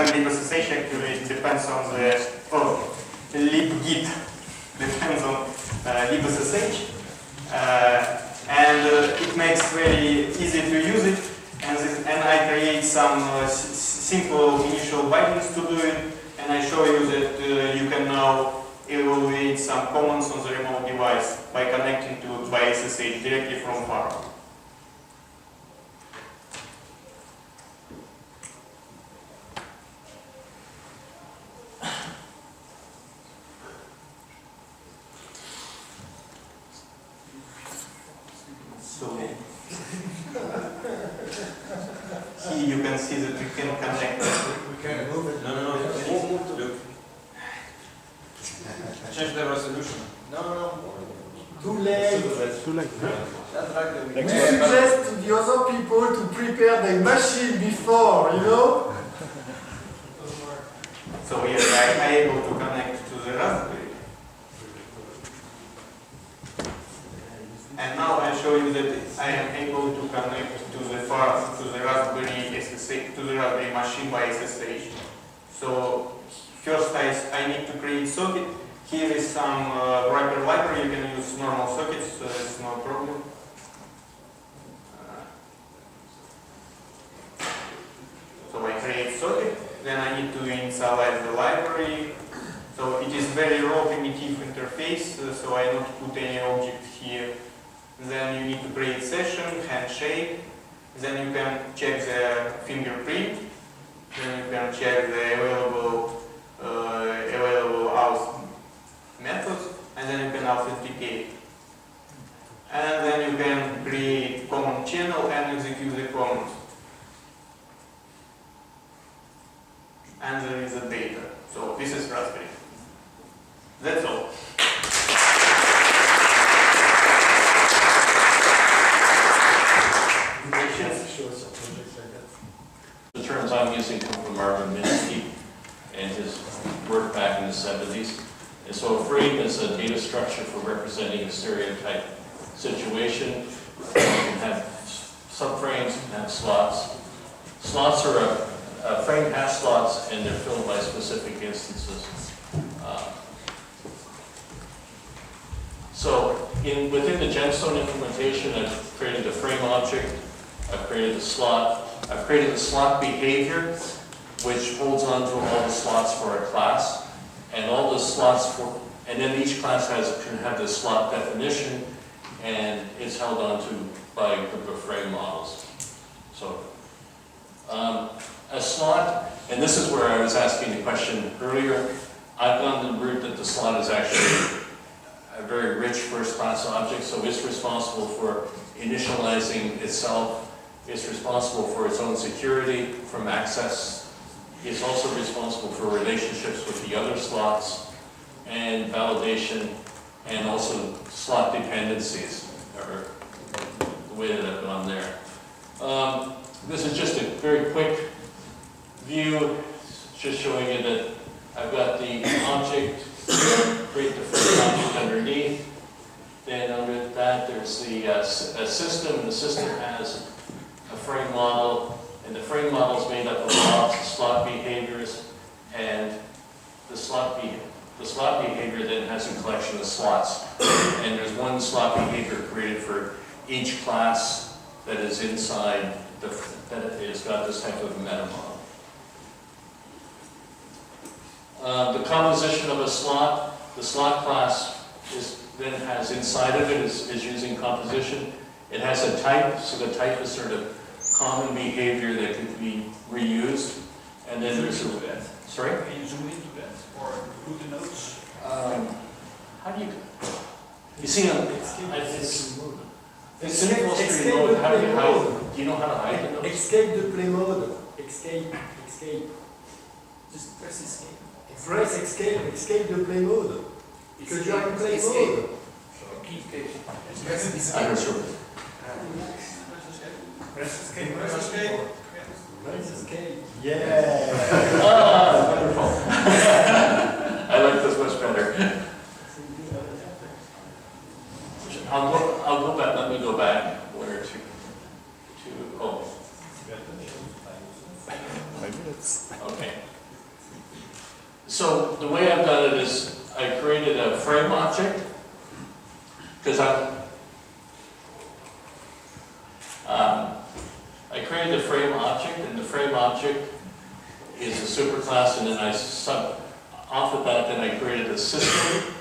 when libSSH actually depends on the libgit depends on libSSH, and it makes very easy to use it. And I create some simple initial bindings to do it, and I show you that you can now evaluate some commands on the remote device by connecting to by SSH directly from far. So here you can see that we can connect. We can move it. No. Look. Change the resolution. No. Too late. Too late. That's right. We suggest to the other people to prepare their machine before, you know? So yes, I am able to connect to the Raspberry. And now I show you that I am able to connect to the Raspberry SSH, to the Raspberry machine by SSH. So first I need to create socket. Here is some wrapper library. You can use normal sockets, so it's no problem. So I create socket. Then I need to initialize the library. So it is very raw primitive interface. So I don't put any object here. Then you need to create session, handshake. Then you can check the fingerprint. Then you can check the available auth methods, and then you can authenticate. And then you can create command channel and execute the command. And there is the data. So this is Raspberry. That's all. The terms I'm using come from Marvin Minsky and his work back in the 70s. And so a frame is a data structure for representing a stereotype situation. You can have subframes, you can have slots. Slots are a frame has slots, and they're filled by specific instances. So within the gemstone implementation, I've created a frame object, I've created a slot, I've created a slot behavior, which holds on to all the slots for a class, and all the slots for, and then each class can have the slot definition, and it's held on to by a group of frame models. So a slot, and this is where I was asking the question earlier, I've gone the route that the slot is actually a very rich first-class object, so it's responsible for initializing itself, it's responsible for its own security from access, it's also responsible for relationships with the other slots, and validation, and also slot dependencies, or the way that I've gone there. This is just a very quick view, just showing you that I've got the object, create the first object underneath. Then under that there's the a system, and the system has a frame model, and the frame model is made up of lots of slot behaviors, and the slot behavior then has a collection of slots. And there's one slot behavior created for each class that is inside, that has got this type of meta model. The composition of a slot, the slot class then has inside of it is using composition. It has a type, so the type is sort of common behavior that can be reused. And then there's a, sorry? Can you zoom into that or put the notes? How do you see on it's in full screen mode. How do you hide? Do you know how to hide the notes? Escape the play mode. Escape. Just press escape. Press escape the play mode. Because you are in play mode. I'm not sure. Press escape. Press escape. Yeah. Wonderful. I like this much better. I'll go back. Let me go back where to oh. 5 minutes. Okay. So the way I've done it is I created a frame object because I created a frame object, and the frame object is a superclass, and then off of that, then I created a system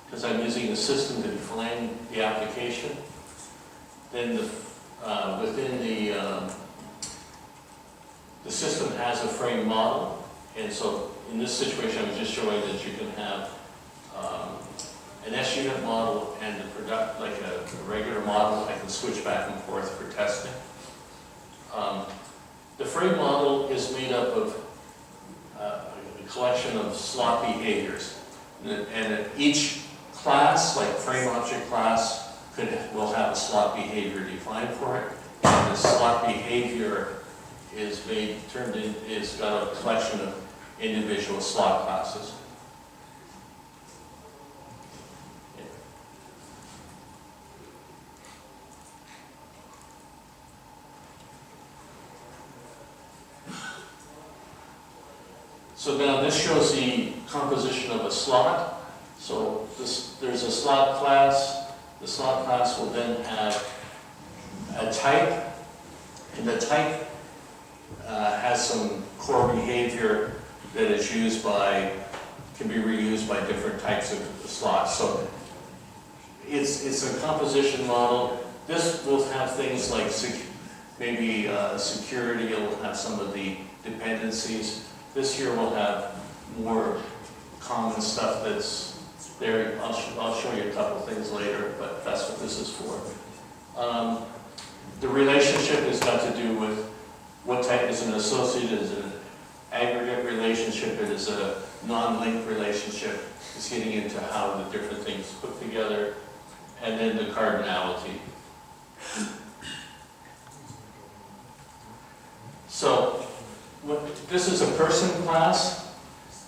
because I'm using a system to define the application. Then within the system has a frame model, and so in this situation, I was just showing that you can have an S-unit model and like a regular model. I can switch back and forth for testing. The frame model is made up of a collection of slot behaviors, and each class, like frame object class, will have a slot behavior defined for it, and the slot behavior is got a collection of individual slot classes. So now this shows the composition of a slot. So there's a slot class. The slot class will then have a type, and the type has some core behavior that is can be reused by different types of slots. So it's a composition model. This will have things like maybe security. It will have some of the dependencies. This here will have more common stuff that's there. I'll show you a couple things later, but that's what this is for. The relationship has got to do with what type is an associate, is it an aggregate relationship, it is a non-linked relationship. It's getting into how the different things put together, and then the cardinality. So this is a person class,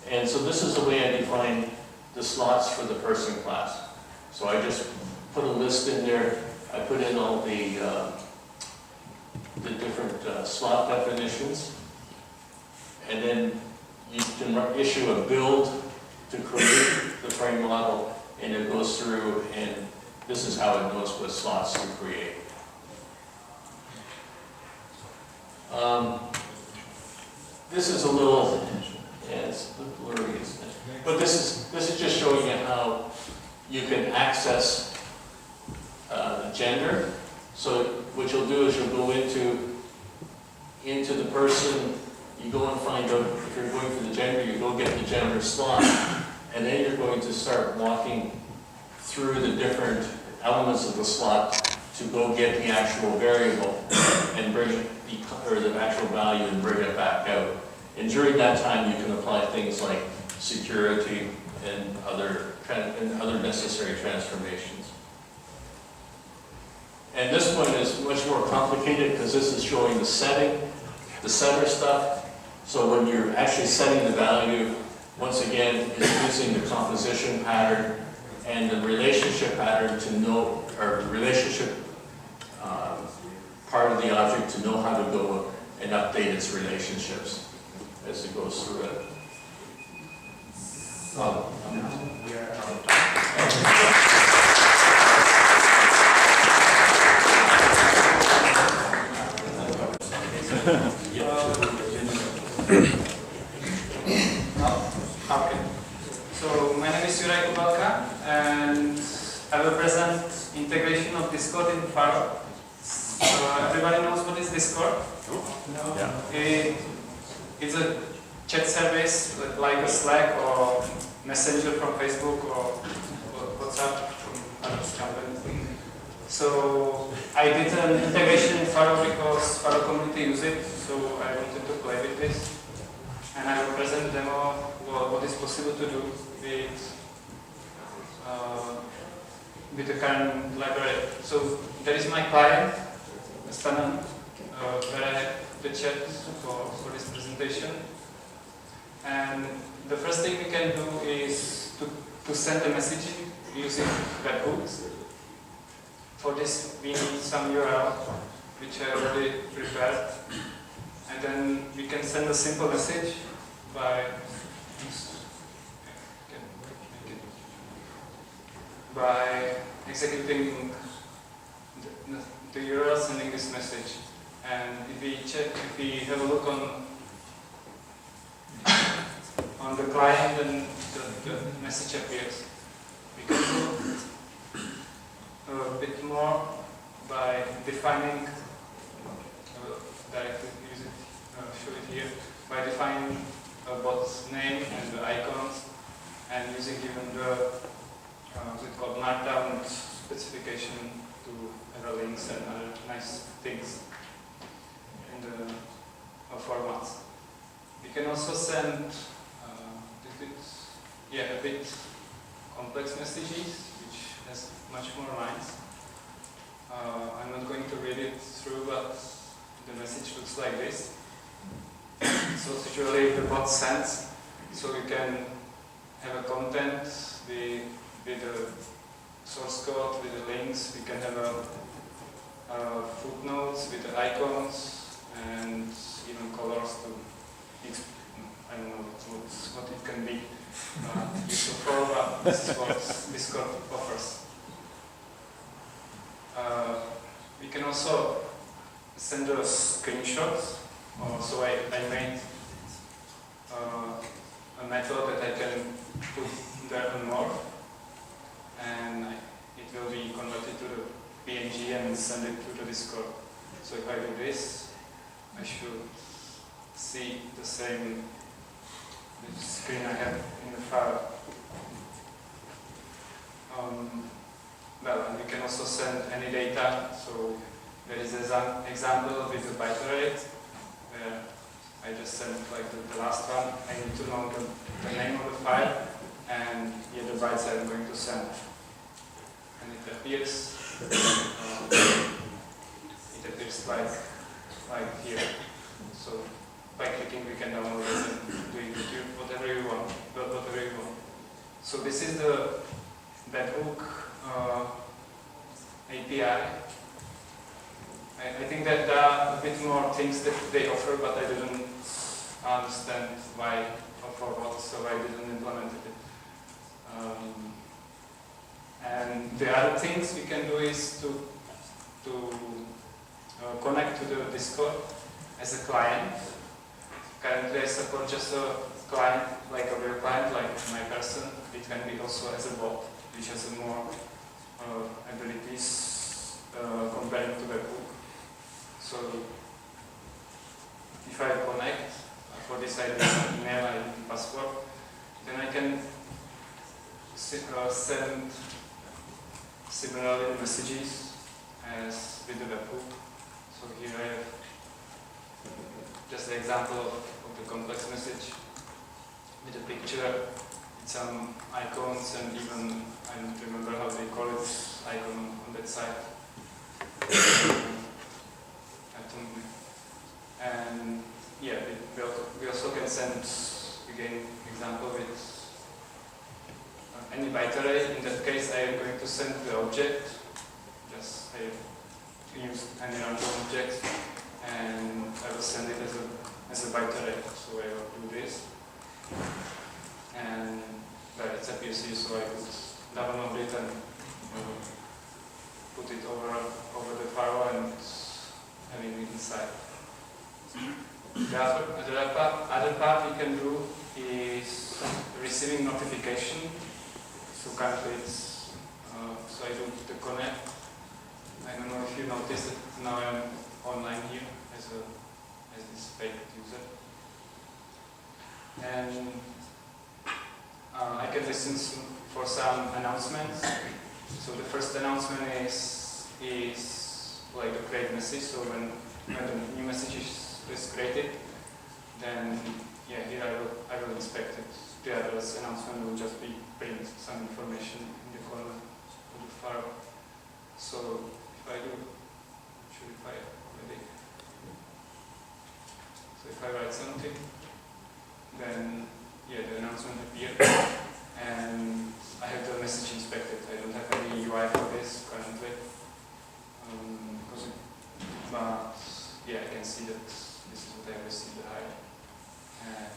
and so this is the way I define the slots for the person class. So I just put a list in there. I put in all the different slot definitions, and then you can issue a build to create the frame model, and it goes through, and this is how it knows what slots to create. This is a little, it's blurry, isn't it? But this is just showing you how you can access gender. So what you'll do is you'll go into the person, you go and find out, if you're going for the gender, you go get the gender slot, and then you're going to start walking through the different elements of the slot to go get the actual variable and bring the actual value and bring it back out. And during that time, you can apply things like security and other necessary transformations. And this one is much more complicated because this is showing the setter stuff. So when you're actually setting the value, once again, it's using the composition pattern and the relationship pattern to know, or the relationship part of the object to know how to go and update its relationships as it goes through it. Okay. So my name is Juraj Kubalka, and I will present integration of Discord in Faro. So everybody knows what is Discord? No. Yeah. It's a chat service like a Slack or Messenger from Facebook or WhatsApp from other companies. So I did an integration in Faro because Faro community use it, so I wanted to play with this. And I will present demo what is possible to do with the current library. So there is my client, Stanan, where I have the chat for this presentation. And the first thing we can do is to send a message using webhooks. For this, we need some URL, which I already prepared. And then we can send a simple message by by executing the URL sending this message. And if we have a look on the client, then the message appears. We can do a bit more by defining, directly use it, show it here, by defining a bot's name and the icons, and using even the what's it called, markdown specification to have links and other nice things in the formats. We can also send a bit complex messages, which has much more lines. I'm not going to read it through, but the message looks like this. So it's usually the bot sends, so you can have a content with the source code, with the links. We can have a footnotes with the icons and even colors to I don't know what it can be useful for, but this is what Discord offers. We can also send us screenshots. So I made a method that I can put there and more, and it will be converted to the PNG and send it to the Discord. So if I do this, I should see the same screen I have in the file. And we can also send any data. So there is an example with the byte array, where I just sent like the last one. I need to know the name of the file and here the bytes I'm going to send. And it appears like here. So by clicking we can download it and do it whatever you want. So this is the webhook API. I think that there are a bit more things that they offer, but I didn't understand why or for what, so I didn't implement it. And the other things we can do is to connect to the Discord as a client. Currently I support just a client, like a real client, like my person. It can be also as a bot, which has more abilities compared to webhook. So if I connect, for this I need email, I need password, then I can send similar messages as with the webhook. So here I have just an example of the complex message with a picture, with some icons, and even, I don't remember how they call it, icon on that side. And yeah, we also can send, again, example with any byte array. In that case, I am going to send the object. Just I use any random object, and I will send it as a byte array. So I will do this, and it's a PSC, so I could download it and put it over the firewall and having it inside. The other part we can do is receiving notification. So currently it's, so I do the connect. I don't know if you noticed that now I'm online here as this paid user. And I can listen for some announcements. So the first announcement is like the create message. So when the new message is created, then yeah, here I will inspect it. The other announcement will just be print some information in the corner of the file. So if I do, should if I ready? So if I write something, then yeah, the announcement appeared, and I have the message inspected. I don't have any UI for this currently, but yeah, I can see that this is what I received the high. And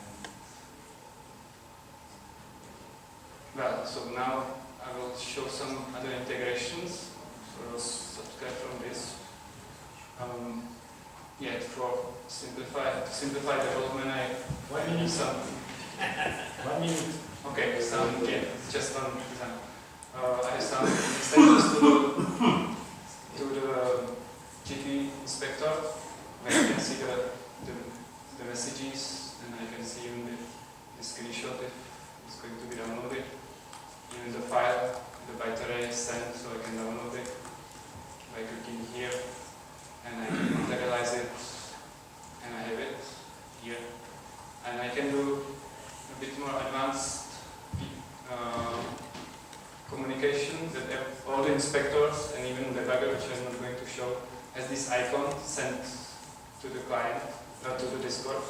well, so now I will show some other integrations. So subscribe from this. Yeah, to simplify development, I need some. 1 minute. Okay, just one example. I have some extensions to the GT inspector, where you can see the messages, and I can see even the screenshot if it's going to be downloaded. Even the file, the byte array is sent, so I can download it by clicking here, and I can materialize it, and I have it here. And I can do a bit more advanced communication that all the inspectors and even the debugger, which I'm not going to show, has this icon sent to the client, to the Discord.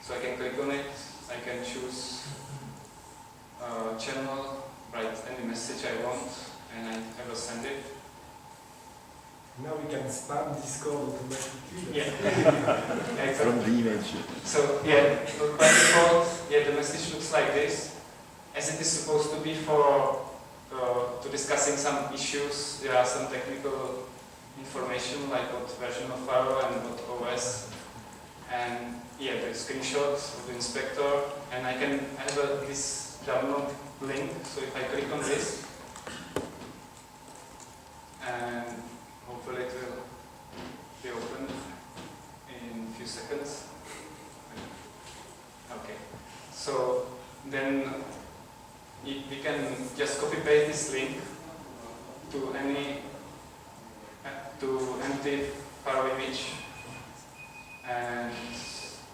So I can click on it, I can choose channel, write any message I want, and I will send it. Now we can spam Discord automatically. Yeah. From the image. So yeah, by default, the message looks like this. As it is supposed to be for to discussing some issues, there are some technical information like what version of firewall and what OS, and the screenshots of the inspector, and I have this download link. So if I click on this, and hopefully it will be opened in a few seconds. Okay, so then we can just copy paste this link to any empty firewall image, and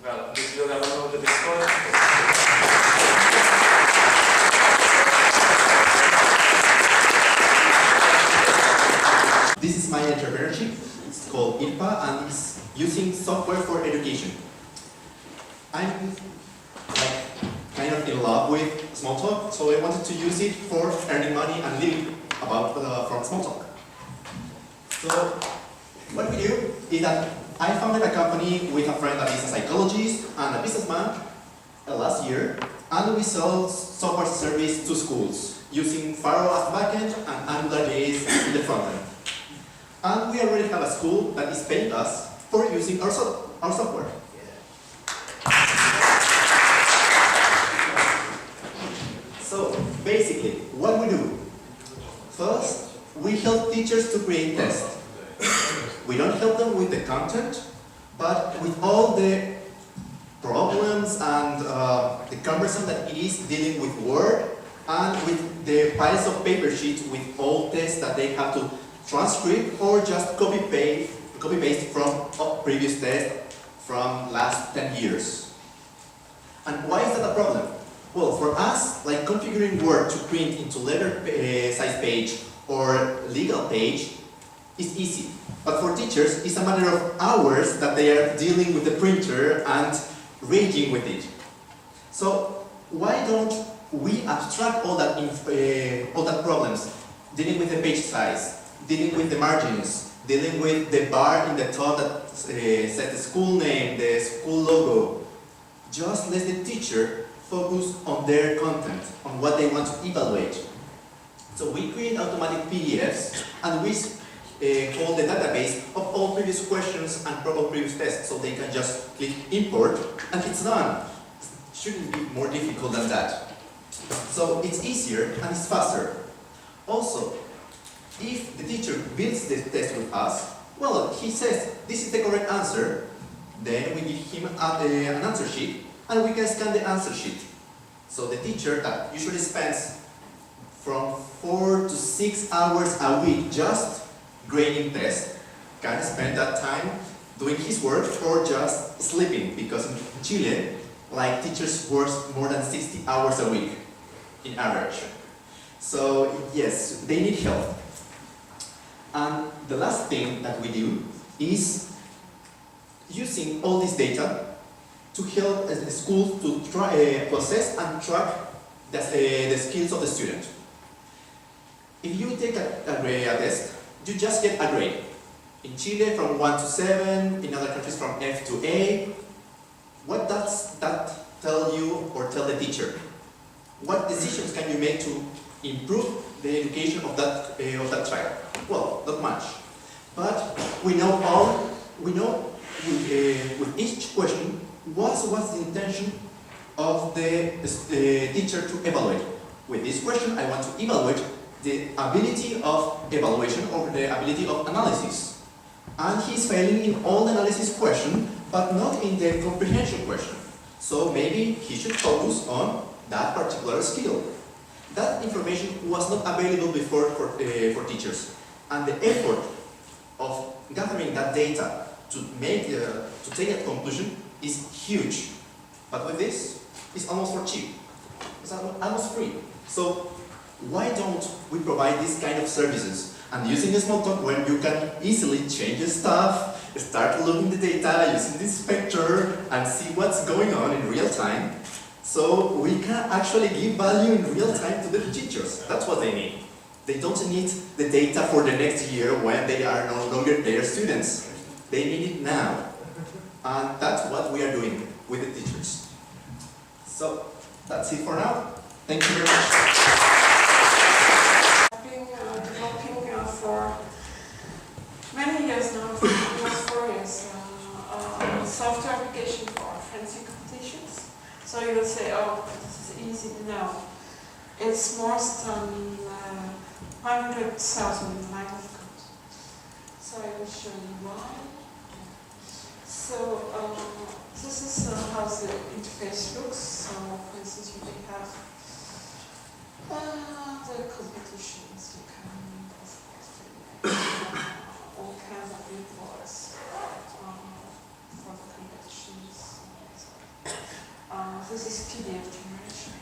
well, this will download the Discord. This is my entrepreneurship. It's called IRPA and it's using software for education. I'm kind of in love with Smalltalk, so I wanted to use it for earning money and living from Smalltalk. So what we do is that I founded a company with a friend that is a psychologist and a businessman last year, and we sell software service to schools using Firewall as the backend and AngularJS in the frontend. And we already have a school that is paying us for using our software. So basically, what we do? First, we help teachers to create tests. We don't help them with the content, but with all the problems and the cumbersome that it is dealing with Word and with the piles of paper sheets with all tests that they have to transcribe or just copy paste from previous tests from last 10 years. And why is that a problem? Well, for us, like configuring Word to print into letter size page or legal page is easy. But for teachers, it's a matter of hours that they are dealing with the printer and raging with it. So why don't we abstract all that problems, dealing with the page size, dealing with the margins, dealing with the bar in the top that says the school name, the school logo. Just let the teacher focus on their content, on what they want to evaluate. So we create automatic PDFs and we hold the database of all previous questions and probable previous tests, so they can just click import and it's done. Shouldn't be more difficult than that. So it's easier and it's faster. Also, if the teacher builds the test with us, well, he says this is the correct answer, then we give him an answer sheet and we can scan the answer sheet. So the teacher that usually spends from 4 to 6 hours a week just grading tests can spend that time doing his work or just sleeping, because in Chile, like, teachers work more than 60 hours a week in average. So yes, they need help. And the last thing that we do is using all this data to help the schools to process and track the skills of the student. If you take a test, you just get a grade. In Chile from 1 to 7, in other countries from F to A. What does that tell you or tell the teacher? What decisions can you make to improve the education of that child? Well, not much. But we know with each question what was the intention of the teacher to evaluate. With this question, I want to evaluate the ability of evaluation or the ability of analysis. And he's failing in all analysis question, but not in the comprehension question. So maybe he should focus on that particular skill. That information was not available before for teachers. And the effort of gathering that data to take a conclusion is huge. But with this, it's almost for cheap. It's almost free. So why don't we provide these kind of services? And using Smalltalk, when you can easily change the stuff, start looking the data using the inspector and see what's going on in real time. So we can actually give value in real time to the teachers. That's what they need. They don't need the data for the next year when they are no longer their students. They need it now. And that's what we are doing with the teachers. So that's it for now. Thank you very much. I've been developing for many years now, almost 4 years, software application for fancy competitions. So you would say, oh, this is easy. No, it's more than 100,000 lines of code. So I will show you why. So this is how the interface looks. So for instance, you may have the competitions. You can, of course, all kinds of reports for the competitions. This is PDF generation,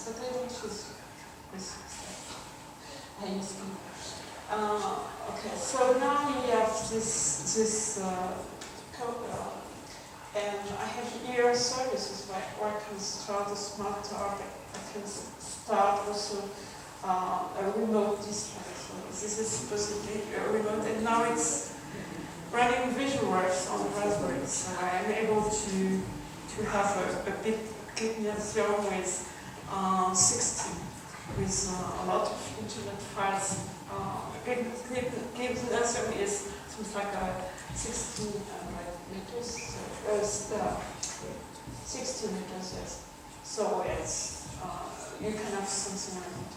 but I don't use this. I use English. Okay, so now we have this code, and I have here services where I can start a smart target. I can start also a remote display. So this is supposedly a remote, and now it's running VisualWorks on the Raspberry. So I am able to have a big clipnation with 16, with a lot of internet files. Clipnation is something like 16 meters. So 16 meters, yes. So it's you can have something like that.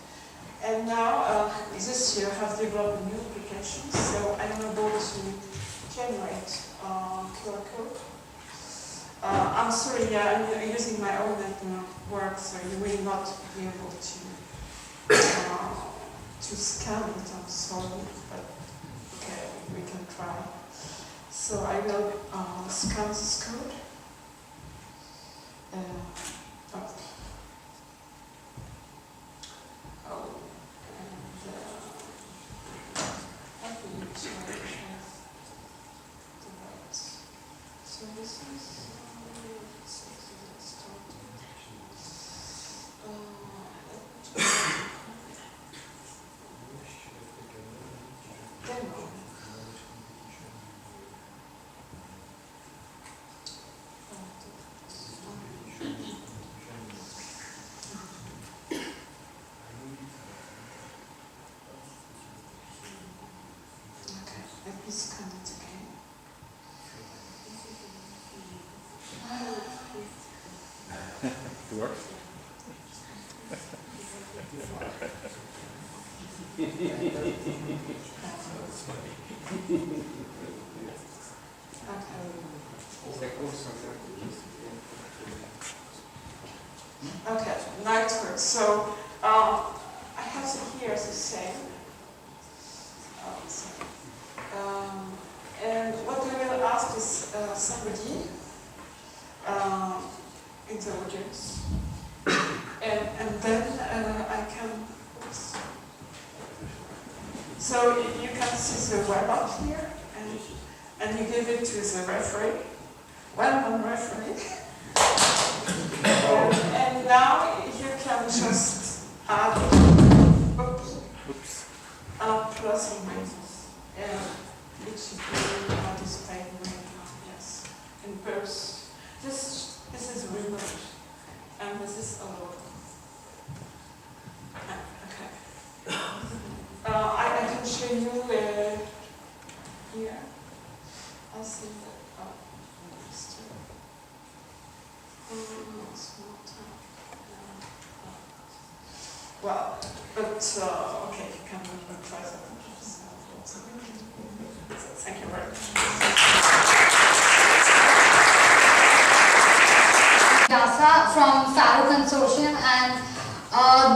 And now this year I have developed a new application, so I'm able to generate QR code. I'm sorry, yeah, I'm using my own network, so you will not be able to scan it. I'm sorry, but okay, we can try. So I will scan this code. Let me scan it again. It works. Okay, now it works. So I have here the same. And what I will ask is somebody in the audience, and then I can. Oops. So you can see the web up here, and you give it to the referee, well-known referee. And now you can just add, plus or minus. It should be displayed right now, yes. In both. This is remote, and this is a local. And small town. Well, but okay, you can try something. Thank you very much. Dasa from Faro Consortium, and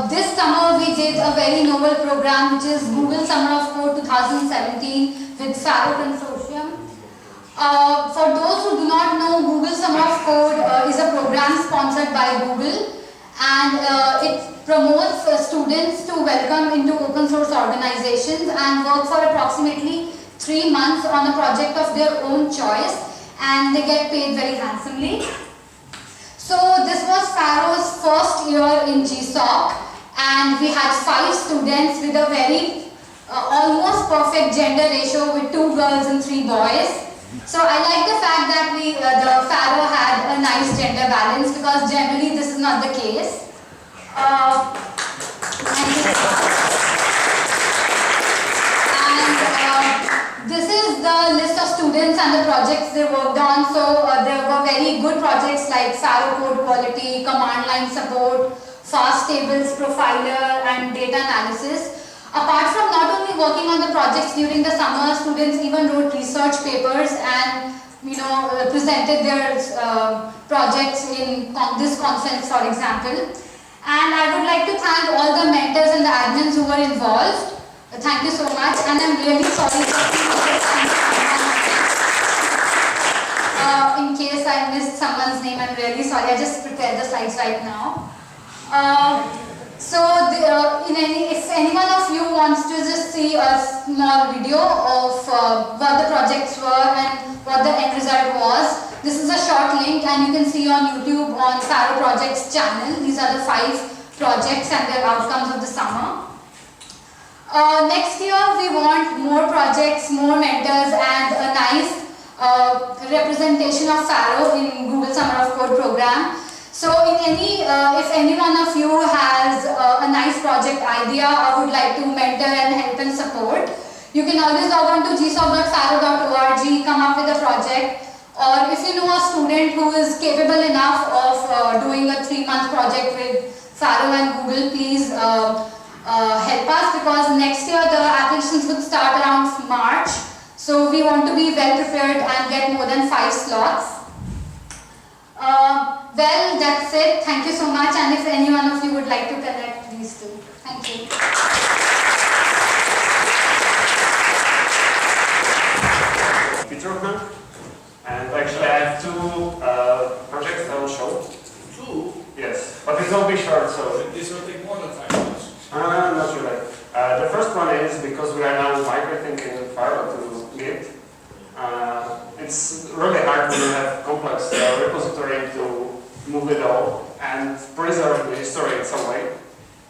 this summer we did a very novel program which is Google Summer of Code 2017 with Faro Consortium. For those who do not know, Google Summer of Code is a program sponsored by Google, and it promotes students to welcome into open source organizations and work for approximately 3 months on a project of their own choice, and they get paid very handsomely. So this was Faro's first year in GSOC, and we had 5 students with a very almost perfect gender ratio with 2 girls and 3 boys. So I like the fact that the Faro had a nice gender balance, because generally this is not the case. This is the list of students and the projects they worked on. So there were very good projects like Faro Code Quality, Command Line Support, Fast Tables Profiler, and Data Analysis. Apart from not only working on the projects during the summer, students even wrote research papers and presented their projects in this conference, for example. And I would like to thank all the mentors and the admins who were involved. Thank you so much, and I'm really sorry in case I missed someone's name. I'm really sorry. I just prepared the slides right now. If any one of you wants to just see a small video of what the projects were and what the end result was, this is a short link, and you can see on YouTube on Faro Projects channel. These are the 5 projects and their outcomes of the summer. Next year we want more projects, more mentors, and a nice representation of Faro in Google Summer of Code program. So if any one of you has a nice project idea or would like to mentor and help and support, you can always log on to gsoc.faro.org, come up with a project. Or if you know a student who is capable enough of doing a 3-month project with Faro and Google, please help us, because next year the applications would start around March. So we want to be well prepared and get more than 5 slots. Well, that's it. Thank you so much. And if any one of you would like to connect, please do. Thank you. Peter, and actually I have 2 projects I will show. 2? Yes, but it will be short, so. This will take more than 5 minutes. Not really. The first one is because we are now migrating in Faro to Git. It's really hard when you have complex repository to move it all and preserve the history in some way.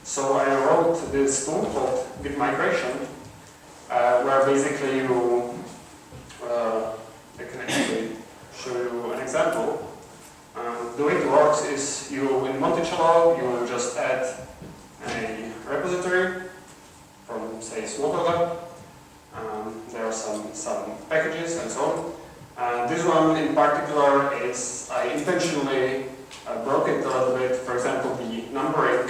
So I wrote this tool called Git Migration, where basically I can actually show you an example. The way it works is in Monticello, you just add a repository from, say, Smalltalk. There are some packages and so on. This one in particular is, I intentionally broke it a little bit. For example, the numbering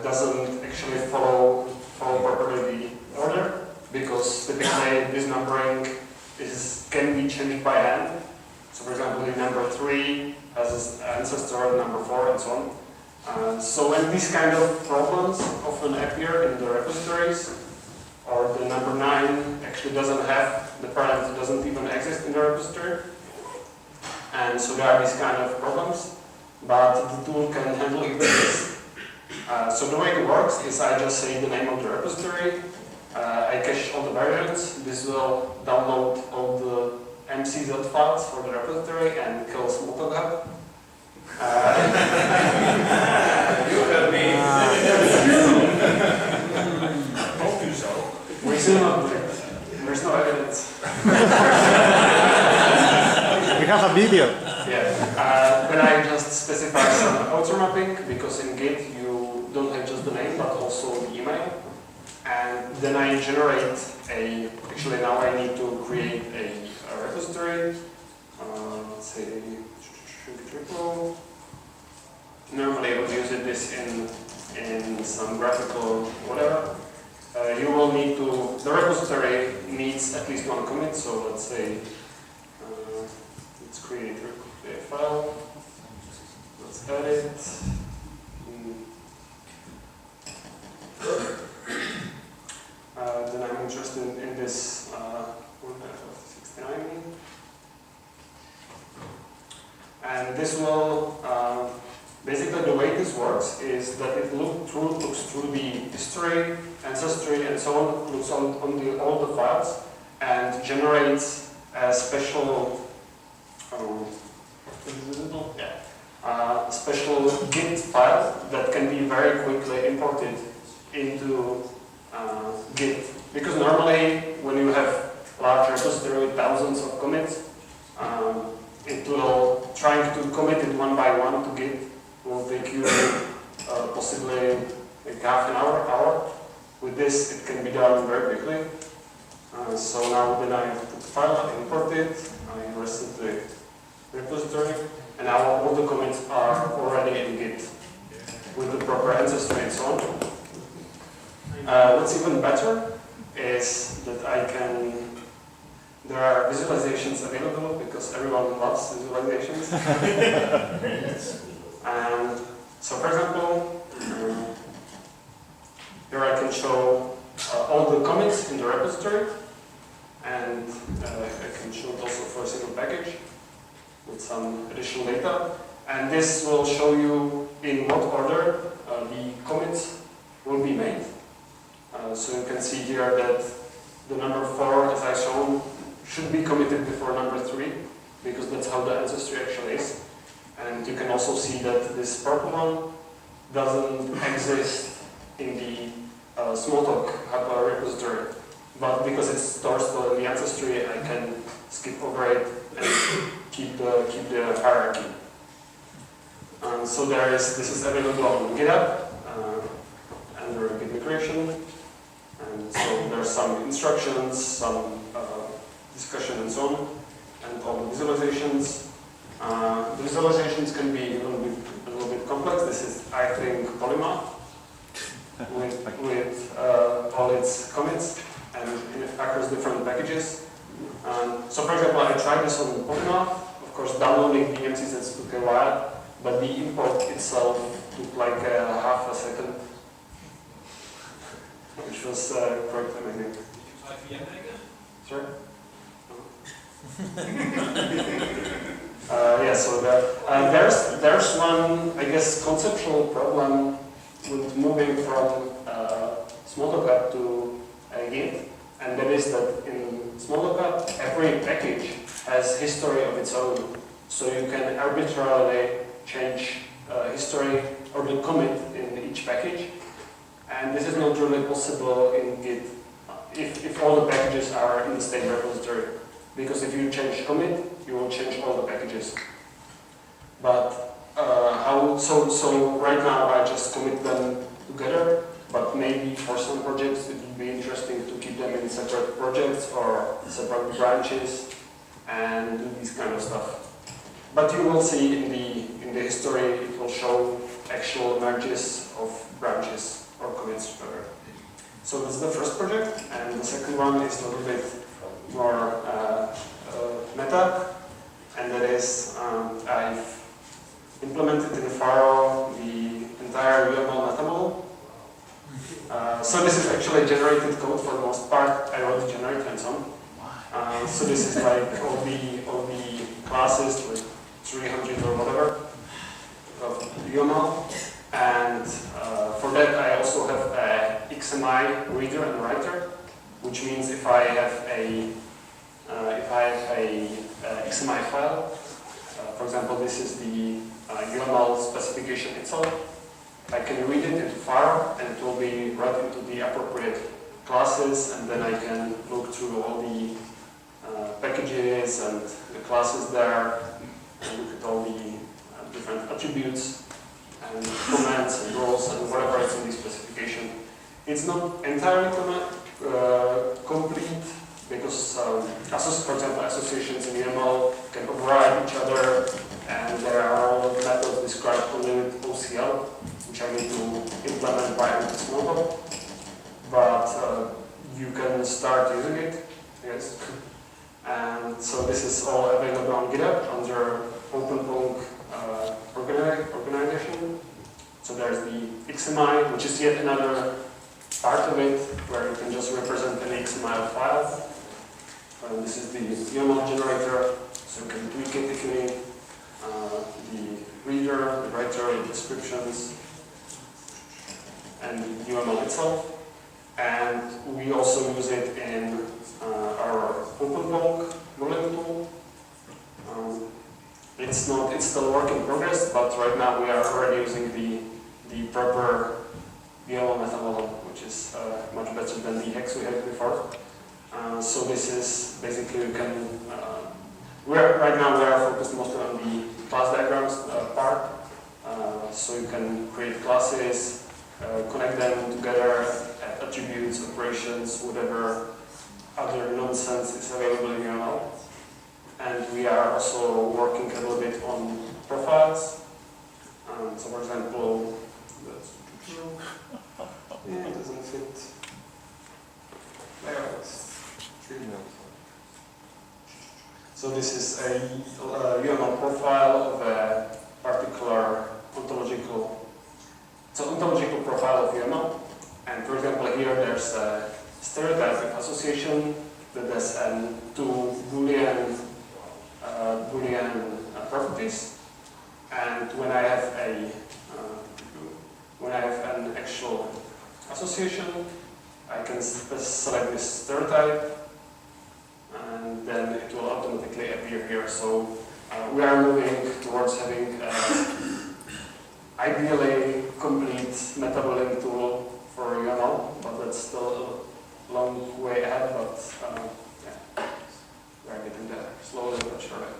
doesn't actually follow properly the order, because typically this numbering can be changed by hand. So for example, the number 3 has an ancestor number 4 and so on. So when these kind of problems often appear in the repositories, or the number 9 actually doesn't have, the parent doesn't even exist in the repository, and so there are these kind of problems, but the tool can handle it with this. So the way it works is I just say the name of the repository, I cache all the versions, this will download all the mcz files for the repository and kill Smalltalk. You have me. Hope you so. We still not do it. There's no evidence. We have a video. Yeah. Then I just specify some author mapping, because in Git you don't have just the name but also the email. And then I generate actually now I need to create a repository. Let's say triple. this in some graphical whatever, you will need to, the repository needs at least one commit, so let's say, let's create a file, let's add it. Then I'm interested in this 69. And this will, basically the way this works is that it looks through the history, ancestry, and so on, looks on all the files, and generates a special, special Git file that can be very quickly imported into Git. Because normally, when you have large repository with thousands of commits, it will, trying to commit it one by one to Git will take you possibly like half an hour. With this, it can be done very quickly. So now then I put the file, I import it, I rest the repository, and now all the commits are already in Git with the proper ancestry and so on. What's even better is that I can, there are visualizations available because everyone loves visualizations. And so for example, here I can show all the commits in the repository, and I can show it also for a single package with some additional data. And this will show you in what order the commits will be made. So you can see here that the number 4, as I shown, should be committed before number 3, because that's how the ancestry actually is. And you can also see that this purple one doesn't exist in the Smalltalk repository. But because it stores the ancestry, I can skip over it and keep the hierarchy. So this is available on GitHub under Git migration. And so there are some instructions, some discussion and so on, and all the visualizations. The visualizations can be a little bit complex. This is, I think, Polymath with all its commits and across different packages. So for example, I tried this on Polymath. Of course, downloading the MCZs took a while, but the import itself took like half a second, which was quite amazing. Sure. Yeah, so there's one, I guess, conceptual problem with moving from Smalltalk to Git, and that is that in Smalltalk every package has history of its own, so you can arbitrarily change history or the commit in each package, and this is not really possible in Git if all the packages are in the same repository. Because if you change commit, you will change all the packages. But so right now I just commit them together, but maybe for some projects it would be interesting to keep them in separate projects or separate branches and do this kind of stuff. But you will see in the history it will show actual merges of branches or commits together. So that's the first project, and the second one is a little bit more meta, and that is I've implemented in Faro the entire UML meta model. So this is actually generated code for the most part. I wrote the generator and so on. So this is like all the classes, like 300 or whatever of UML, and for that I also have a XMI reader and writer, which means if I have a XMI file, for example, this is the UML specification itself, I can read it into Faro and it will be right into the appropriate classes, and then I can look through all the packages and the classes there and look at all the different attributes and comments and roles and whatever is in the specification. It's not entirely complete, because for example, associations in YAML can override each other, and there are methods described only with OCL, which I need to implement by this model. But you can start using it, yes. And so this is all available on GitHub under OpenPong organization. So there's the XMI, which is yet another part of it, where you can just represent an XML file. And this is the UML generator, so you can tweak it if you need. The reader, the writer, the descriptions, and the UML itself. And we also use it in our OpenPong modeling tool. It's still work in progress, but right now we are already using the proper UML meta model, which is much better than the hex we had before. So this is basically, you can, right now we are focused mostly on the class diagrams part. So you can create classes, connect them together, add attributes, operations, whatever other nonsense is available in UML. And we are also working a little bit on profiles. So for example, yeah, it doesn't fit. There it is. So this is a UML profile of a particular ontological profile of UML. And for example, here there's a stereotypic association that has two Boolean properties. And when I have an actual association, I can select this stereotype, and then it will automatically appear here. So we are moving towards having ideally complete metaboling tool for UML, but that's still a long way ahead. But yeah, we are getting there slowly but surely.